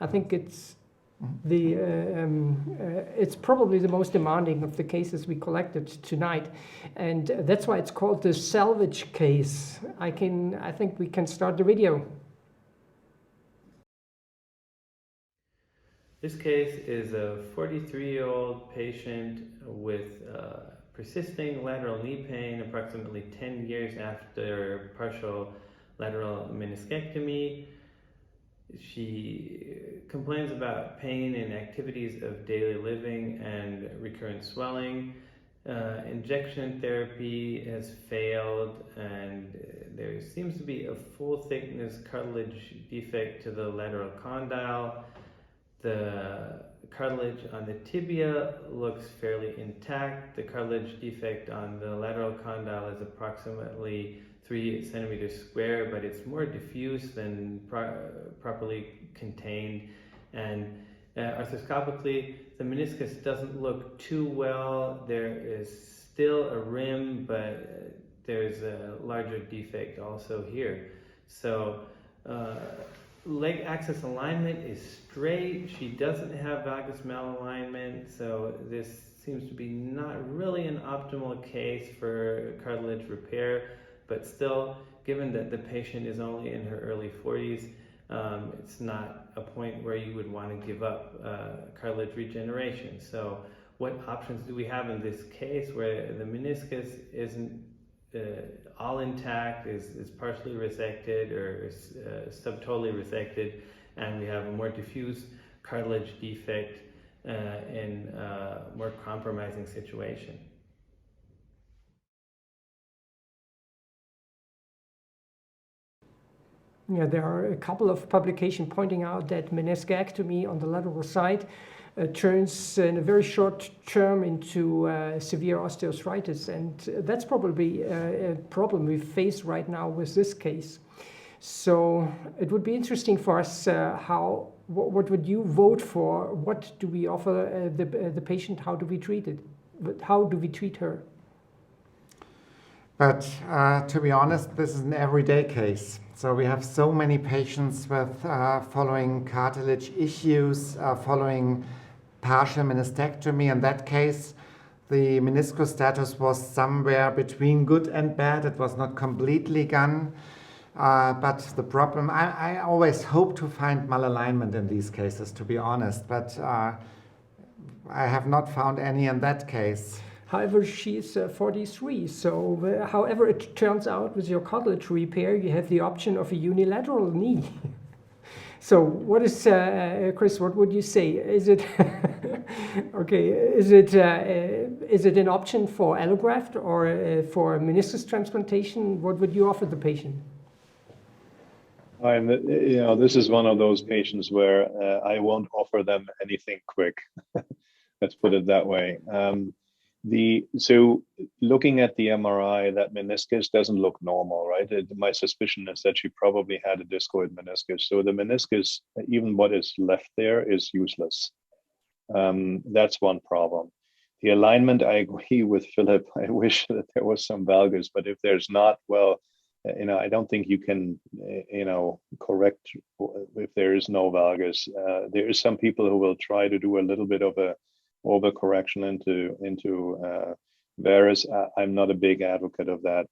I think it's it's probably the most demanding of the cases we collected tonight, and that's why it's called the salvage case. I think we can start the video. This case is a 43-year-old patient with persisting lateral knee pain approximately 10 years after partial lateral meniscectomy. She complains about pain in activities of daily living and recurrent swelling. Injection therapy has failed, and there seems to be a full thickness cartilage defect to the lateral condyle. The cartilage on the tibia looks fairly intact. The cartilage defect on the lateral condyle is approximately 3 centimeters square, but it's more diffuse than properly contained. And arthroscopically, the meniscus doesn't look too well. There is still a rim, but there's a larger defect also here. So leg axis alignment is straight. She doesn't have valgus malalignment, so this seems to be not really an optimal case for cartilage repair, but still, given that the patient is only in her early 40s, it's not a point where you would want to give up cartilage regeneration. So what options do we have in this case where the meniscus isn't all intact, is partially resected or subtotally resected, and we have a more diffuse cartilage defect in a more compromising situation? Yeah, there are a couple of publications pointing out that meniscectomy on the lateral side turns in a very short term into severe osteoarthritis, and that's probably a problem we face right now with this case. So it would be interesting for us what would you vote for? What do we offer the patient? How do we treat it? How do we treat her? But to be honest, this is an everyday case. So we have so many patients with following cartilage issues, following partial meniscectomy. In that case, the meniscus status was somewhere between good and bad. It was not completely gone. But the problem, I always hope to find malalignment in these cases, to be honest. But I have not found any in that case. However, she's 43, so however it turns out with your cartilage repair, you have the option of a unilateral knee. So what is, Chris, what would you say? Is it, okay, is it an option for allograft or for meniscus transplantation? What would you offer the patient? This is one of those patients where I won't offer them anything quick. Let's put it that way. So looking at the MRI, that meniscus doesn't look normal, right? My suspicion is that she probably had a discoid meniscus. So the meniscus, even what is left there, is useless. That's one problem. The alignment, I agree with Philip. I wish that there was some valgus, but if there's not, well, I don't think you can, correct if there is no valgus. There is some people who will try to do a little bit of a overcorrection into varus. I'm not a big advocate of that.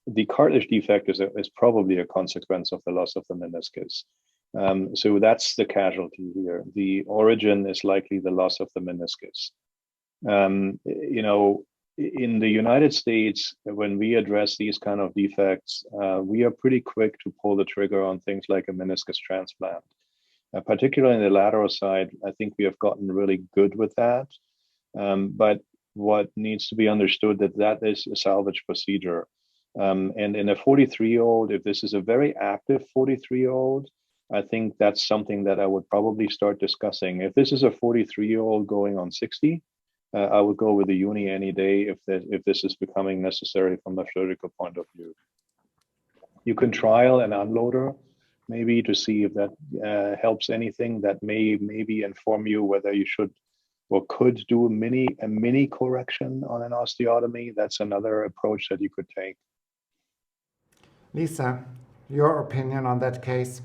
The cartilage defect is probably a consequence of the loss of the meniscus. So that's the casualty here. The origin is likely the loss of the meniscus. In the United States, when we address these kind of defects, we are pretty quick to pull the trigger on things like a meniscus transplant. Particularly in the lateral side, I think we have gotten really good with that. But what needs to be understood that is a salvage procedure. And in a 43-year-old, if this is a very active 43-year-old, I think that's something that I would probably start discussing. If this is a 43-year-old going on 60, I would go with a uni any day if this is becoming necessary from a surgical point of view. You can trial an unloader, maybe to see if that helps anything. That may maybe inform you whether you should or could do a mini correction on an osteotomy. That's another approach that you could take. Lisa, your opinion on that case?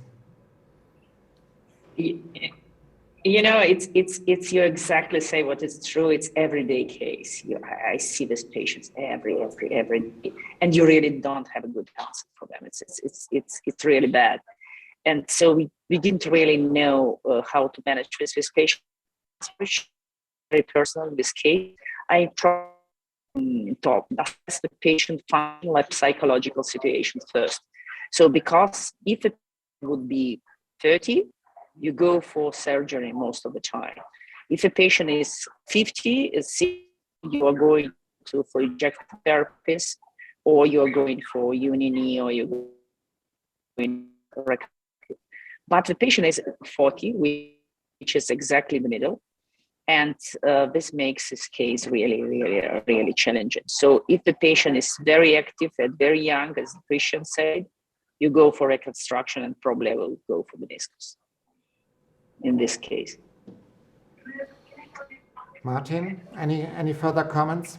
You know, it's you exactly say what is true. It's everyday case. I see these patients every day, and you really don't have a good answer for them. It's really bad, and so we didn't really know how to manage this patient. Which very personal in this case. I try to assess the patient function like psychological situation first. So because if it would be 30, you go for surgery most of the time. If a patient is 50, you are going for injectable therapies, or you're going for uni knee, or you're going for. But the patient is 40, which is exactly the middle. And this makes this case really challenging. So if the patient is very active and very young, as the patient said, you go for reconstruction and probably will go for meniscus in this case. Martin, any further comments?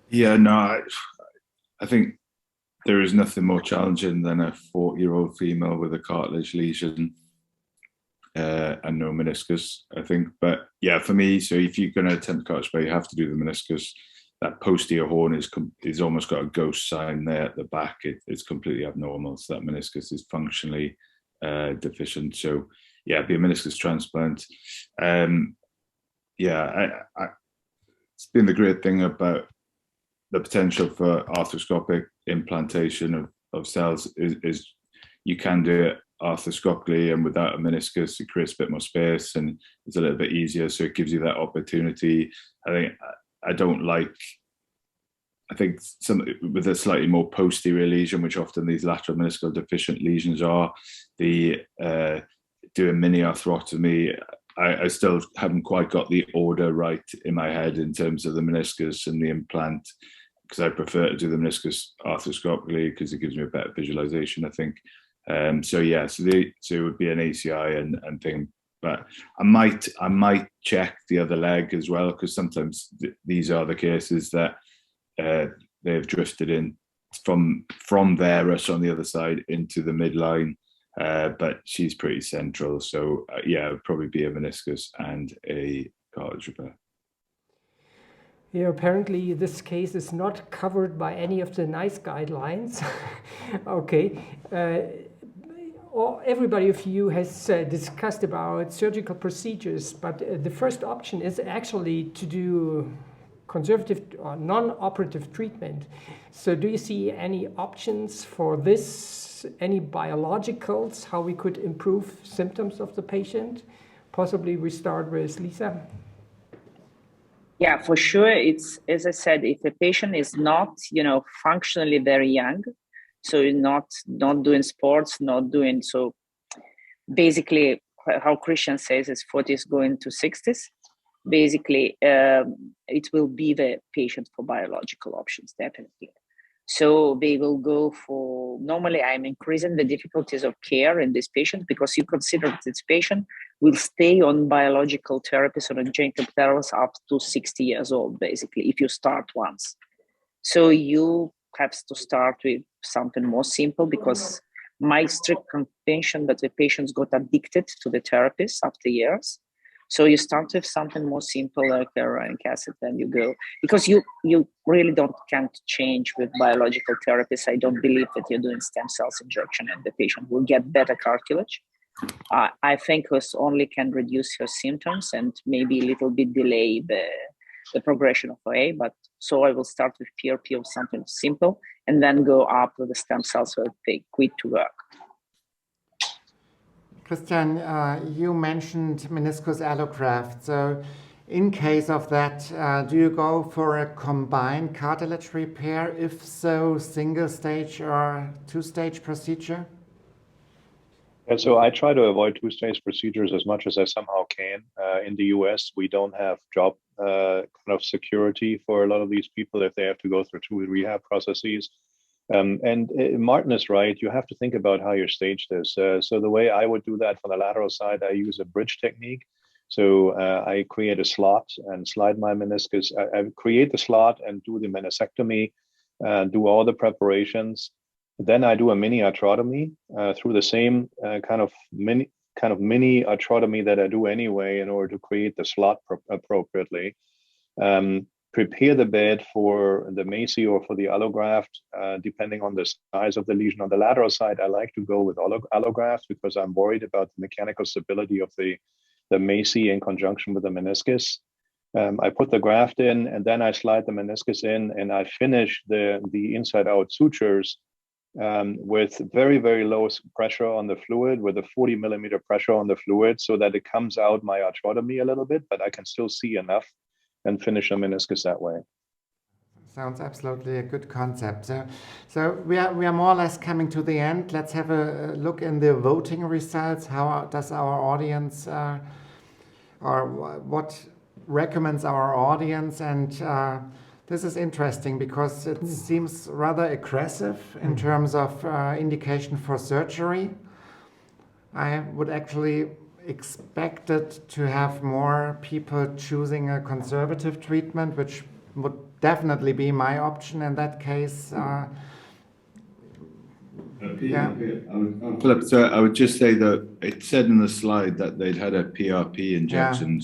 Yeah, no, I think there is nothing more challenging than a 40-year-old female with a cartilage lesion and no meniscus, I think. But yeah, for me, so if you're going to attempt cartilage repair, you have to do the meniscus. That posterior horn is almost got a ghost sign there at the back. It's completely abnormal. So that meniscus is functionally deficient. So yeah, be a meniscus transplant. It's been the great thing about the potential for arthroscopic implantation of cells is you can do it arthroscopically and without a meniscus. It creates a bit more space and it's a little bit easier, so it gives you that opportunity. I think some with a slightly more posterior lesion, which often these lateral meniscal deficient lesions are, the doing mini arthrotomy, I still haven't quite got the order right in my head in terms of the meniscus and the implant, because I prefer to do the meniscus arthroscopically because it gives me a better visualization, I think. So it would be an ACI and thing, but I might check the other leg as well, because sometimes these are the cases that they've drifted in from varus on the other side into the midline, but she's pretty central. So it would probably be a meniscus and a cartilage repair. Yeah, apparently this case is not covered by any of the NICE guidelines. Okay. Everybody of you has discussed about surgical procedures, but the first option is actually to do conservative or non-operative treatment. So do you see any options for this, any biologicals, how we could improve symptoms of the patient? Possibly we start with Lisa. Yeah, for sure. It's, as I said, if a patient is not, functionally very young, so not doing sports, not doing, so basically how Christian says is 40s going to 60s. Basically, it will be the patient for biological options, definitely. So they will go for, normally I'm increasing the difficulties of care in this patient because you consider that this patient will stay on biological therapies or adjunctive therapies up to 60 years old, basically, if you start once. So you have to start with something more simple, because my strict contention that the patients got addicted to the therapies after years. So you start with something more simple like hyaluronic acid, then you go, because you really can't change with biological therapies. I don't believe that you're doing stem cells injection and the patient will get better cartilage. I think this only can reduce your symptoms and maybe a little bit delay the progression of OA. But so I will start with PRP of something simple and then go up with the stem cells so they quit to work. Christian, you mentioned meniscus allograft. So in case of that, do you go for a combined cartilage repair? If so, single stage or two-stage procedure? And so I try to avoid two-stage procedures as much as I somehow can. In the US, we don't have job kind of security for a lot of these people if they have to go through two rehab processes. And Martin is right. You have to think about how you stage this. So the way I would do that from the lateral side, I use a bridge technique. So I create a slot and slide my meniscus. I create the slot and do the meniscectomy, do all the preparations. Then I do a mini arthrotomy through the same kind of kind of mini arthrotomy that I do anyway in order to create the slot appropriately. Prepare the bed for the MACI or for the allograft, depending on the size of the lesion. On the lateral side, I like to go with allograft because I'm worried about the mechanical stability of the MACI in conjunction with the meniscus. I put the graft in, and then I slide the meniscus in, and I finish the inside-out sutures with very, very low pressure on the fluid, with a 40 millimeter pressure on the fluid, so that it comes out my arthrotomy a little bit, but I can still see enough, and finish the meniscus that way. Sounds absolutely a good concept. So we are more or less coming to the end. Let's have a look in the voting results. How does our audience, or what recommends our audience? And this is interesting because it seems rather aggressive in terms of indication for surgery. I would actually expected to have more people choosing a conservative treatment, which would definitely be my option in that case. Philip, so I would just say that it said in the slide that they'd had a PRP injection.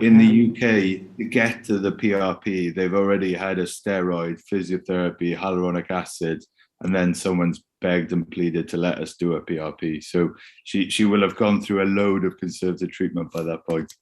In the UK, to get to the PRP, they've already had a steroid, physiotherapy, hyaluronic acid, and then someone's begged and pleaded to let us do a PRP. So she will have gone through a load of conservative treatment by that point.